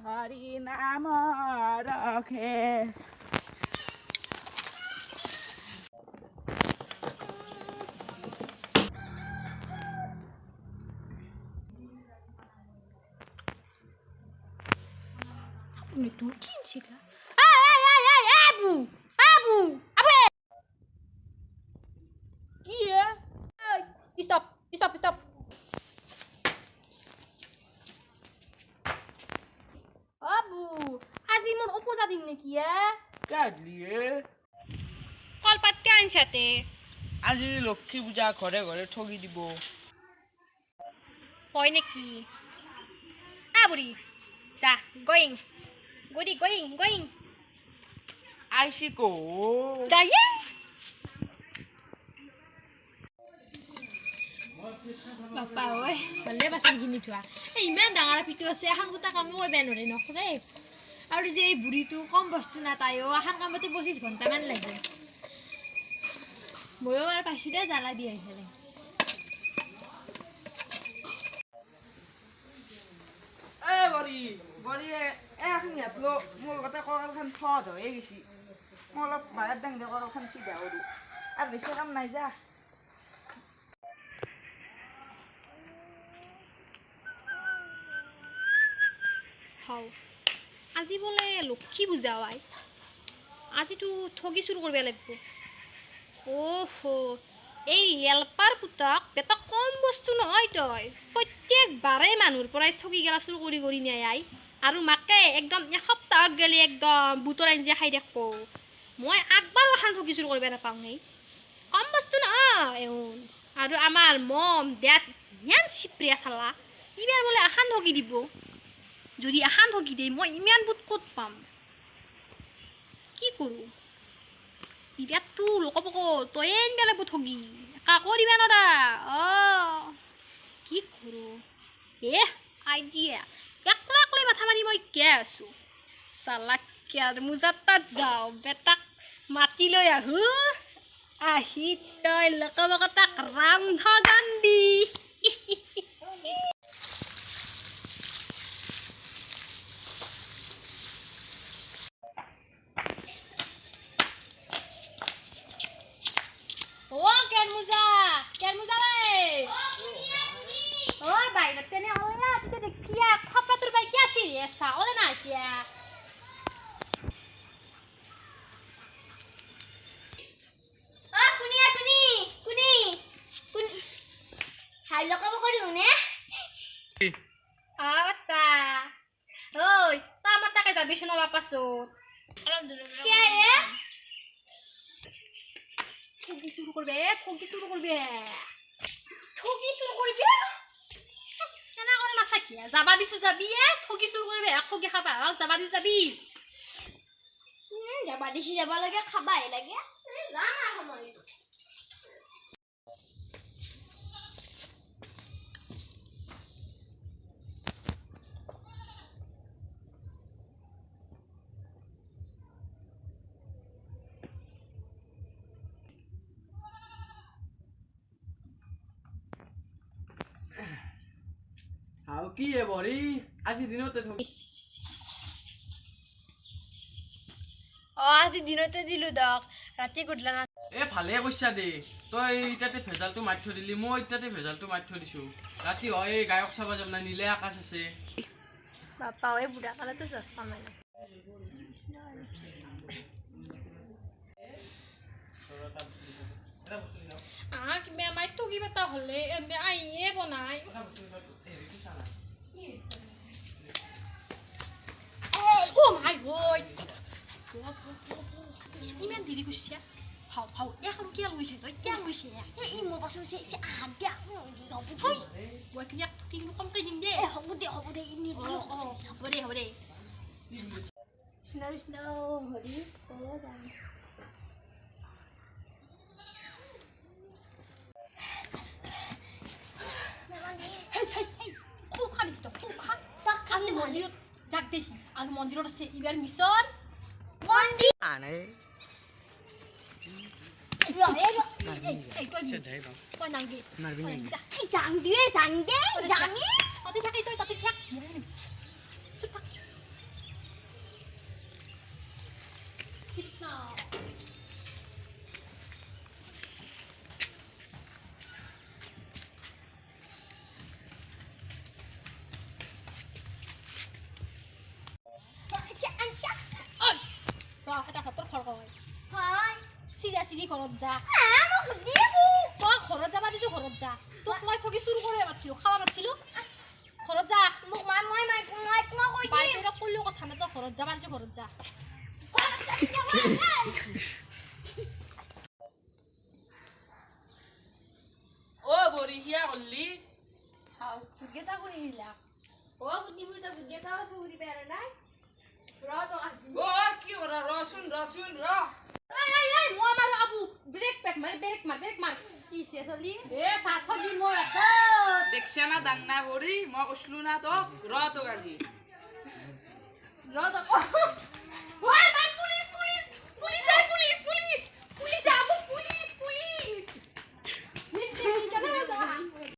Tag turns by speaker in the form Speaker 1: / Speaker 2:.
Speaker 1: হৰি নাম ৰখে
Speaker 2: Ini tuh sih kan? Abu, abu, abu.
Speaker 1: Iya.
Speaker 2: Stop, stop, stop. Abu, আজি মোৰ উপজা দিন নেকি
Speaker 1: কাটলিয়ে
Speaker 2: কলপাতকে আনছাতে
Speaker 1: আজি লক্ষ্মী পূজা ঘৰে ঘৰে ঠগি দিব
Speaker 2: হয় নেকি বুঢ়ী যা going গুডি going
Speaker 1: আইছি কো
Speaker 2: যায়ে বাপা ঐ হলে বাচন কিনি থোৱা এই ইমান ডাঙৰ পিটো আছে এখন গোটা কাম কৰিব নোৱাৰে নকৰে আৰু যে এই বুঢ়ীটো কম বস্তু নাতায়ো এখন কামতে 25 ঘণ্টামান লাগে ময়ো আৰু পাইছোঁ দে জ্বালা দি আহিলে
Speaker 1: বৰি এখন ইয়াতলো মোৰ লগতে কঁকালখন ফদ হৈ গৈছি মই অলপ বাহিৰত দাঙি কঁকালখন চিধা কৰোঁ আৰু বেছি কাম নাই যা
Speaker 2: আজি বোলে লক্ষী পূজা আই আজিতো ঠগি চুৰ কৰিব লাগিব ওহো এই হেল্পাৰ পুতাক বেটা কম বস্তু নহয় তই প্ৰত্যেকবাৰে মানুহৰ পৰাই ঠগি গেলা চুৰ কৰি নিয়াই আই আৰু মাকে একদম এসপ্তাহত গেলি একদম বুটৰ আঞ্জা খাই দেখব মই আগবাৰো এখন ঠগি চুৰ কৰিব নাপাওঁ নেই কম বস্তু নহয় আৰু আমাৰ মম দেত ইমান চিপ্ৰিয়া চালা ইবাৰ বোলে এখন ঠগি দিব যদি এখন ঠগি দিয়ে মই ইমান বুট ক'ত পাম কি কৰোঁ ইবাৰতো লোকপক তই আনিব লাগিব ঠগি কাকো দিবা নৰা কি কৰোঁ আইডিয়া একলা মাথা মাৰি মই কে আছোঁ চালাকিয়াৰ মোজাৰ তাত যাওঁ বেটাক মাতি লৈ আহোঁ আহি তই লোকপক তাক ৰান্ধ Gandhi Oleh nak ya. Kuni. Hai lo kamu kau dulu ne? Asa. Oi, tamat tak kita bisa nolak pasut. Alhamdulillah. Kya ya? Thogi shuru korbe. Thogi shuru korbe. যাবা দিছো যাবি ঠগি চুৰ কৰিবি ঠগি খাবা যাবা দিছো যাবি যাবা দিছি যাব লাগে খাবাই লাগে যা না সময়
Speaker 1: আৰু কি বৰি আজি দিনতে ঠগি
Speaker 2: আজি দিনতে দিলো দক ৰাতি গডলা না
Speaker 1: ভালে কৈছা দে তই ইটাতে ভেজালটো মাৰি থৈ দিলি মই ইটাতে ভেজালটো মাৰি থৈ দিছো ৰাতি হয় গায়ক চাবা যাম না নীলে আকাশ আছে
Speaker 2: বাপা ঐ বুঢ়া কালতো চচমা মাৰে কিবা মাই ঠগি বেটা হলে এনে আইয়ে বনাই Oh my god! Iman diri ko siya. How? Ya kan kia luis itu, kia luis ya.
Speaker 3: Ini mau pasang si ada di kamu.
Speaker 2: Hoi, buat kerja tinggal kamu kayak gini.
Speaker 3: Kamu deh ini.
Speaker 2: Boleh.
Speaker 3: Snow, hori, tolong bang.
Speaker 2: Hey, খুব খালি তো, খুব খা। Tak আমি মন্দির যাক দেখি। আমি মন্দিরত আছে ইবার মিশন। মন্দির।
Speaker 1: আনে।
Speaker 2: কই নাঙ্গি।
Speaker 1: মারবি নাঙ্গি।
Speaker 3: Jangan dia.
Speaker 2: Tadi থাক। চুপ থাক। চিৰি ঘৰত যা
Speaker 3: মোক দিব
Speaker 2: তই ঘৰত যাবা দিছো ঘৰত যা তোক মই ঠগি চুৰ কৰি মাতিছিলো খাবা মাতিছিলো ঘৰত যা
Speaker 3: মোক মই কৈ
Speaker 2: বাইদেউক ক'লো কথা নাই তই ঘৰত যাবা দিছো ঘৰত যা
Speaker 1: ও বরিশিয়া করলি
Speaker 2: হাও বুদ্ধেতা কোনি দিলা ও বুদ্ধি বুদ্ধেতা সুরি বেরে নাই র তো আসি
Speaker 1: ও কি ওরা রসুন রসুন র
Speaker 2: এই মো আমার আবু ব্রেক মার কি সে চলি এ সাথ দি মোর আতা
Speaker 1: দেখছে না দান্না করি মই কইছলু না তো র তো গাজি
Speaker 2: র তো